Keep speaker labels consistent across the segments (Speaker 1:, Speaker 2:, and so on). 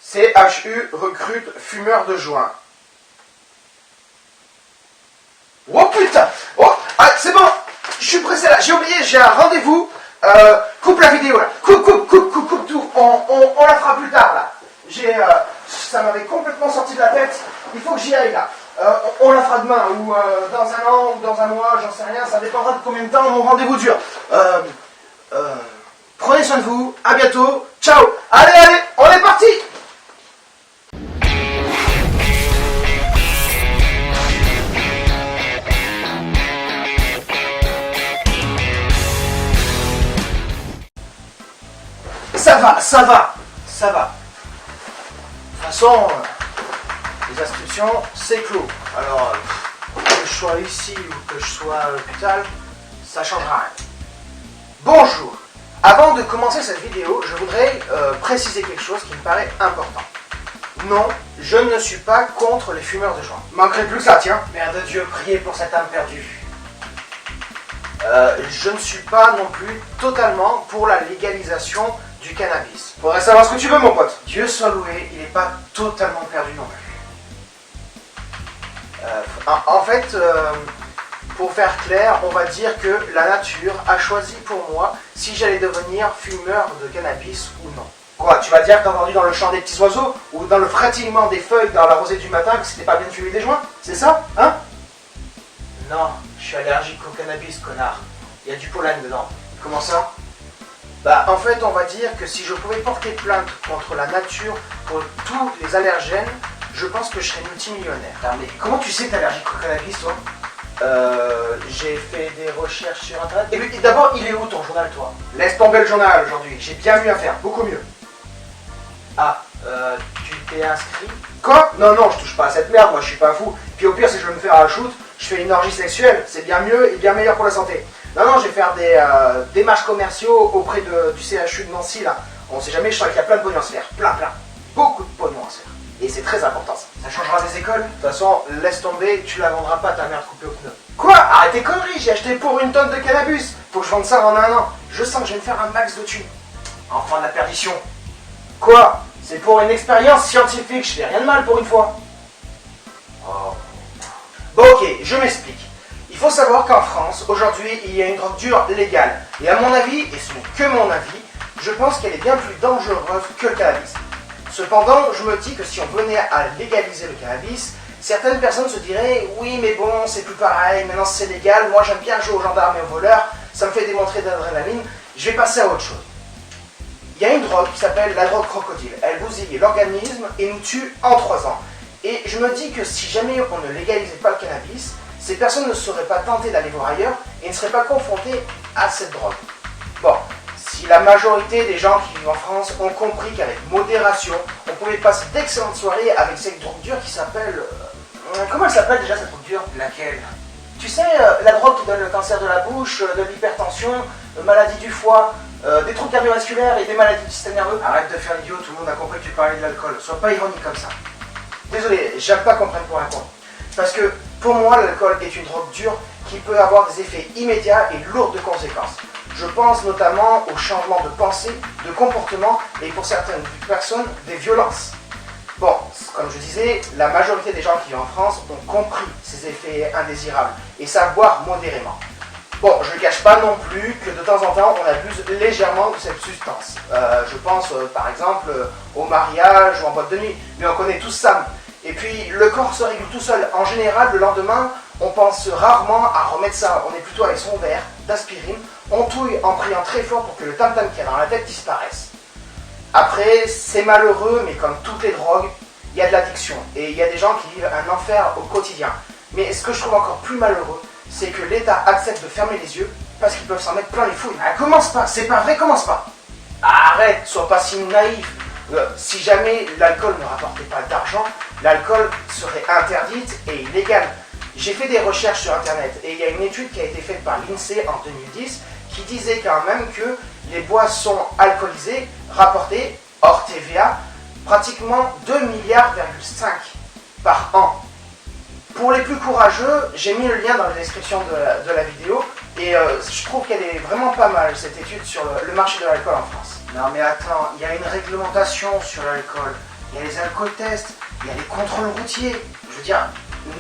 Speaker 1: CHU recrute fumeur de joint. Oh putain! Oh, ah, c'est bon! Je suis pressé là, j'ai oublié, j'ai un rendez-vous. Coupe la vidéo là. Coupe tout. On la fera plus tard là. Ça m'avait complètement sorti de la tête. Il faut que j'y aille là. On la fera demain ou dans un an ou dans un mois, j'en sais rien. Ça dépendra de combien de temps mon rendez-vous dure. Prenez soin de vous. À bientôt. Ciao. Allez, on est parti. Ça va. De toute façon, les inscriptions, c'est clos. Alors, que je sois ici ou que je sois à l'hôpital, ça changera rien. Bonjour. Avant de commencer cette vidéo, je voudrais préciser quelque chose qui me paraît important. Non, je ne suis pas contre les fumeurs de joint. Manquerait plus que ça, tiens. Mère de Dieu, priez pour cette âme perdue. Je ne suis pas non plus totalement pour la légalisation du cannabis. Faudrait savoir ce que tu veux, mon pote. Dieu soit loué, il n'est pas totalement perdu non plus. En fait, pour faire clair, on va dire que la nature a choisi pour moi si j'allais devenir fumeur de cannabis ou non. Quoi, tu vas dire que t'as entendu dans le chant des petits oiseaux ou dans le frétillement des feuilles dans la rosée du matin que c'était pas bien de fumer des joints? C'est ça, hein? Non, je suis allergique au cannabis, connard. Il y a du pollen dedans. Comment ça? Bah, en fait, on va dire que si je pouvais porter plainte contre la nature pour tous les allergènes, je pense que je serais multimillionnaire. Ah, mais comment tu sais que t'es allergique au cannabis, toi? J'ai fait des recherches sur internet. Et puis d'abord, il est où ton journal, toi? Laisse tomber le journal aujourd'hui, j'ai bien mieux à faire, beaucoup mieux. Ah, tu t'es inscrit? Quoi? Non, je touche pas à cette merde, moi je suis pas fou. Puis au pire, si je veux me faire un shoot, je fais une orgie sexuelle, c'est bien mieux et bien meilleur pour la santé. Non, je vais faire des démarches commerciaux auprès du CHU de Nancy, là. On sait jamais, je sens qu'il y a plein de pognon à se faire. Plein. Beaucoup de pognon à se faire. Et c'est très important, ça. Ça changera des écoles. De toute façon, laisse tomber, tu la vendras pas, ta merde coupée au pneu. Quoi? Arrête tes conneries, j'ai acheté pour une tonne de cannabis. Faut que je vende ça en un an. Je sens que je vais me faire un max de thunes. Enfin, de la perdition. Quoi? C'est pour une expérience scientifique, je fais rien de mal pour une fois. Oh. Bon, ok, je m'explique. Il faut savoir qu'en France, aujourd'hui, il y a une drogue dure légale. Et à mon avis, et ce n'est que mon avis, je pense qu'elle est bien plus dangereuse que le cannabis. Cependant, je me dis que si on venait à légaliser le cannabis, certaines personnes se diraient « Oui, mais bon, c'est plus pareil, maintenant c'est légal, moi j'aime bien jouer aux gendarmes et aux voleurs, ça me fait démontrer d'adrénaline, je vais passer à autre chose. » Il y a une drogue qui s'appelle la drogue crocodile. Elle bousille l'organisme et nous tue en 3 ans. Et je me dis que si jamais on ne légalisait pas le cannabis, ces personnes ne seraient pas tentées d'aller voir ailleurs et ne seraient pas confrontées à cette drogue. Bon, si la majorité des gens qui vivent en France ont compris qu'avec modération, on pouvait passer d'excellentes soirées avec cette drogue dure qui s'appelle... comment elle s'appelle déjà cette drogue dure? Laquelle? Tu sais, la drogue qui donne le cancer de la bouche, de l'hypertension, maladie du foie, des troubles cardiovasculaires et des maladies du système nerveux. Arrête de faire l'idiot, tout le monde a compris que tu parlais de l'alcool. Sois pas ironique comme ça. Désolé, j'aime pas qu'on prenne pour un con. Parce que pour moi, l'alcool est une drogue dure qui peut avoir des effets immédiats et lourds de conséquences. Je pense notamment au changement de pensée, de comportement et pour certaines personnes, des violences. Bon, comme je disais, la majorité des gens qui vivent en France ont compris ces effets indésirables et savent boire modérément. Bon, je ne cache pas non plus que de temps en temps, on abuse légèrement de cette substance. Je pense par exemple au mariage ou en boîte de nuit, mais on connaît tous ça. Et puis, le corps se régule tout seul. En général, le lendemain, on pense rarement à remettre ça. On est plutôt avec son verre d'aspirine, on touille en priant très fort pour que le tam-tam qu'il y a dans la tête disparaisse. Après, c'est malheureux, mais comme toutes les drogues, il y a de l'addiction. Et il y a des gens qui vivent un enfer au quotidien. Mais ce que je trouve encore plus malheureux, c'est que l'État accepte de fermer les yeux parce qu'ils peuvent s'en mettre plein les fouilles. Ah, commence pas, c'est pas vrai, commence pas. Arrête, sois pas si naïf. Si jamais l'alcool ne rapportait pas d'argent, l'alcool serait interdite et illégale. J'ai fait des recherches sur internet et il y a une étude qui a été faite par l'INSEE en 2010 qui disait quand même que les boissons alcoolisées rapportaient, hors TVA, pratiquement 2,5 milliards par an. Pour les plus courageux, j'ai mis le lien dans la description de la vidéo et je trouve qu'elle est vraiment pas mal cette étude sur le marché de l'alcool en France. Non mais attends, il y a une réglementation sur l'alcool. il y a les alcootests, il y a les contrôles routiers. Je veux dire,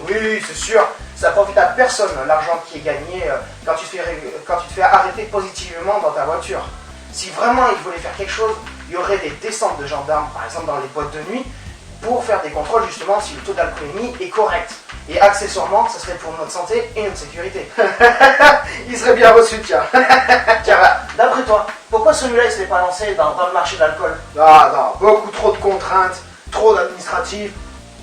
Speaker 1: oui, c'est sûr, ça profite à personne l'argent qui est gagné quand tu te fais arrêter positivement dans ta voiture. Si vraiment ils voulaient faire quelque chose, il y aurait des descentes de gendarmes, par exemple dans les boîtes de nuit, pour faire des contrôles justement si le taux d'alcoolémie est correct. Et accessoirement, ça serait pour notre santé et notre sécurité. Il serait bien reçu, tiens. Tiens, bah, d'après toi, pourquoi celui-là il ne serait pas lancé dans le marché de l'alcool? Ah non, beaucoup trop de contraintes, trop d'administratifs,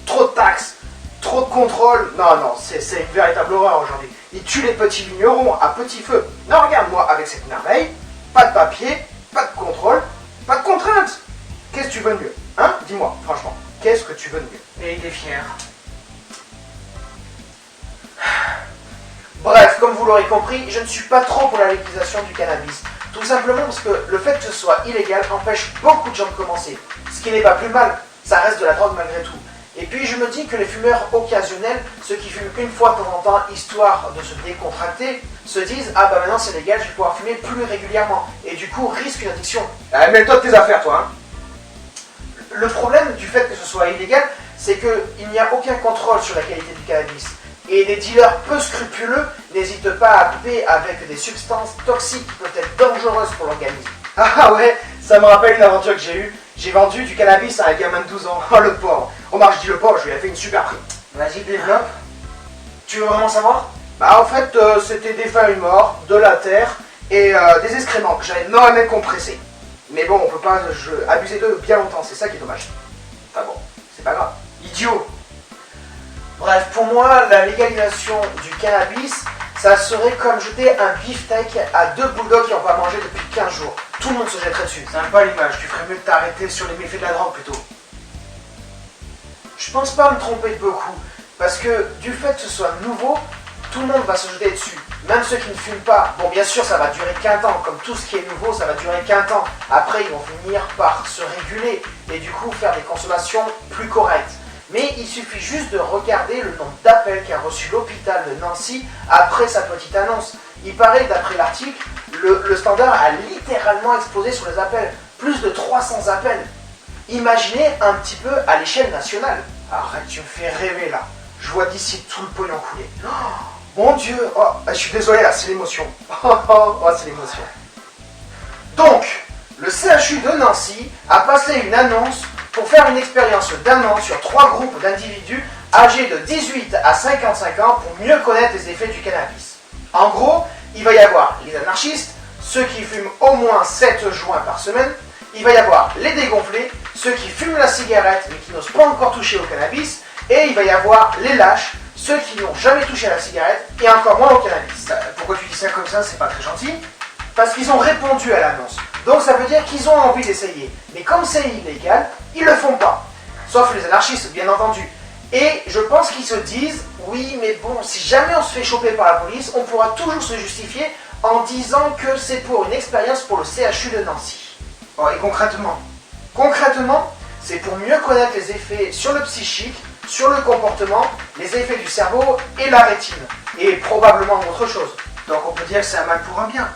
Speaker 1: trop de taxes, trop de contrôles. Non, non, c'est une véritable horreur aujourd'hui. Ils tuent les petits vignerons à petit feu. Non, regarde-moi, avec cette merveille, pas de papier, pas de contrôle, pas de contraintes. Qu'est-ce que tu veux de mieux? Hein? Dis-moi, franchement, qu'est-ce que tu veux de mieux? Et il est fier. Bref, comme vous l'aurez compris, je ne suis pas trop pour la légalisation du cannabis. Tout simplement parce que le fait que ce soit illégal empêche beaucoup de gens de commencer. Ce qui n'est pas plus mal, ça reste de la drogue malgré tout. Et puis je me dis que les fumeurs occasionnels, ceux qui fument une fois de temps en temps, histoire de se décontracter, se disent « Ah bah maintenant c'est légal, je vais pouvoir fumer plus régulièrement. » Et du coup risquent une addiction. Mêle-toi de tes affaires toi, hein. Le problème du fait que ce soit illégal, c'est qu'il n'y a aucun contrôle sur la qualité du cannabis. Et des dealers peu scrupuleux n'hésitent pas à couper avec des substances toxiques qui peuvent être dangereuses pour l'organisme. Ah ouais, ça me rappelle une aventure que j'ai eue. J'ai vendu du cannabis à un gamin de 12 ans. Oh le pauvre. Oh je dis le pauvre, je lui ai fait une super prix. Vas-y, développe. Tu veux vraiment savoir? Bah en fait, c'était des feuilles mortes, de la terre et des excréments que j'avais énormément compressés. Mais bon, on peut pas abuser d'eux bien longtemps, c'est ça qui est dommage. Enfin bon, c'est pas grave. Idiot. Bref, pour moi, la légalisation du cannabis, ça serait comme jeter un beefsteak à deux bulldogs qui n'ont pas mangé depuis 15 jours. Tout le monde se jetterait dessus. C'est même pas l'image, tu ferais mieux de t'arrêter sur les méfaits de la drogue plutôt. Je pense pas me tromper de beaucoup, parce que du fait que ce soit nouveau, tout le monde va se jeter dessus. Même ceux qui ne fument pas. Bon, bien sûr, ça va durer qu'un temps, comme tout ce qui est nouveau, ça va durer qu'un temps. Après, ils vont finir par se réguler et du coup faire des consommations plus correctes. Mais il suffit juste de regarder le nombre d'appels qu'a reçu l'hôpital de Nancy après sa petite annonce. Il paraît, d'après l'article, le standard a littéralement explosé sur les appels. Plus de 300 appels. Imaginez un petit peu à l'échelle nationale. Arrête, tu me fais rêver là. Je vois d'ici tout le pognon couler. Oh, mon Dieu, oh, je suis désolé là, c'est l'émotion. Oh, c'est l'émotion. Donc, le CHU de Nancy a passé une annonce pour faire une expérience d'un an sur 3 groupes d'individus âgés de 18 à 55 ans pour mieux connaître les effets du cannabis. En gros, il va y avoir les anarchistes, ceux qui fument au moins 7 joints par semaine, il va y avoir les dégonflés, ceux qui fument la cigarette mais qui n'osent pas encore toucher au cannabis, et il va y avoir les lâches, ceux qui n'ont jamais touché à la cigarette et encore moins au cannabis. Pourquoi tu dis ça comme ça? C'est pas très gentil. Parce qu'ils ont répondu à l'annonce. Donc ça veut dire qu'ils ont envie d'essayer. Mais comme c'est illégal, ils le font pas. Sauf les anarchistes, bien entendu. Et je pense qu'ils se disent, oui, mais bon, si jamais on se fait choper par la police, on pourra toujours se justifier en disant que c'est pour une expérience pour le CHU de Nancy. Bon, et concrètement? Concrètement, c'est pour mieux connaître les effets sur le psychique, sur le comportement, les effets du cerveau et la rétine. Et probablement autre chose. Donc on peut dire que c'est un mal pour un bien.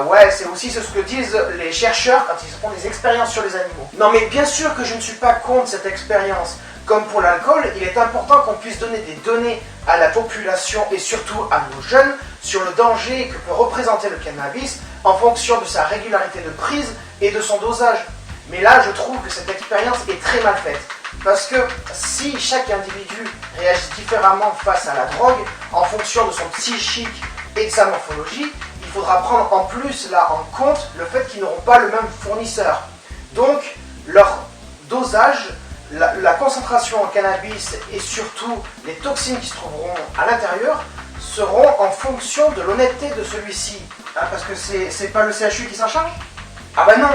Speaker 1: Ouais, c'est aussi ce que disent les chercheurs quand ils font des expériences sur les animaux. Non mais bien sûr que je ne suis pas contre cette expérience. Comme pour l'alcool, il est important qu'on puisse donner des données à la population et surtout à nos jeunes sur le danger que peut représenter le cannabis en fonction de sa régularité de prise et de son dosage. Mais là, je trouve que cette expérience est très mal faite. Parce que si chaque individu réagit différemment face à la drogue, en fonction de son psychique et de sa morphologie, il faudra prendre en plus là en compte le fait qu'ils n'auront pas le même fournisseur. Donc, leur dosage, la concentration en cannabis et surtout les toxines qui se trouveront à l'intérieur seront en fonction de l'honnêteté de celui-ci. Ah, parce que c'est pas le CHU qui s'en charge? Ah bah non,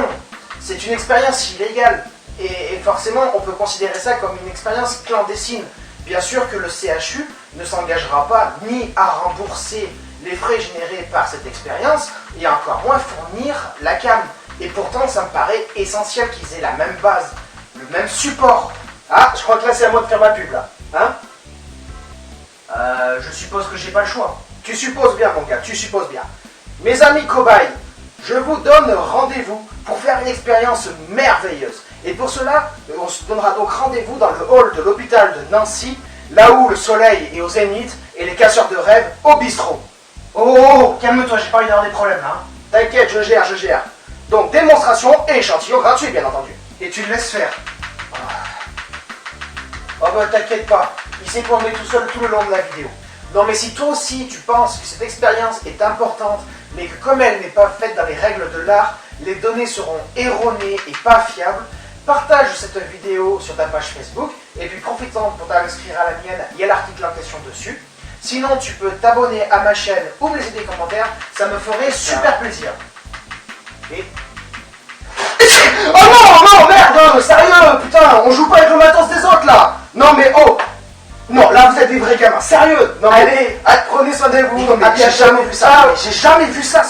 Speaker 1: c'est une expérience illégale. Et forcément, on peut considérer ça comme une expérience clandestine. Bien sûr que le CHU ne s'engagera pas ni à rembourser les frais générés par cette expérience, et encore moins fournir la cam. Et pourtant, ça me paraît essentiel qu'ils aient la même base, le même support. Ah, je crois que là, c'est à moi de faire ma pub, là. Hein? Je suppose que j'ai pas le choix. Tu supposes bien, mon gars, tu supposes bien. Mes amis cobayes, je vous donne rendez-vous pour faire une expérience merveilleuse. Et pour cela, on se donnera donc rendez-vous dans le hall de l'hôpital de Nancy, là où le soleil est au zénith et les casseurs de rêves au bistrot. Oh, calme-toi, j'ai pas envie d'avoir des problèmes là. T'inquiète, je gère, je gère. Donc démonstration et échantillon gratuit, bien entendu. Et tu le laisses faire. Oh bah t'inquiète pas, il s'est plongé tout seul tout le long de la vidéo. Non mais si toi aussi tu penses que cette expérience est importante, mais que comme elle n'est pas faite dans les règles de l'art, les données seront erronées et pas fiables, partage cette vidéo sur ta page Facebook et puis profite-en pour t'inscrire à la mienne, il y a l'article en question dessus. Sinon tu peux t'abonner à ma chaîne ou me laisser des commentaires, ça me ferait super plaisir. Et... Oh non, non, merde, sérieux, putain, on joue pas avec le matos des autres là. Non mais oh, non, là vous êtes des vrais gamins, sérieux. Non, allez, prenez soin de vous. J'ai jamais vu ça.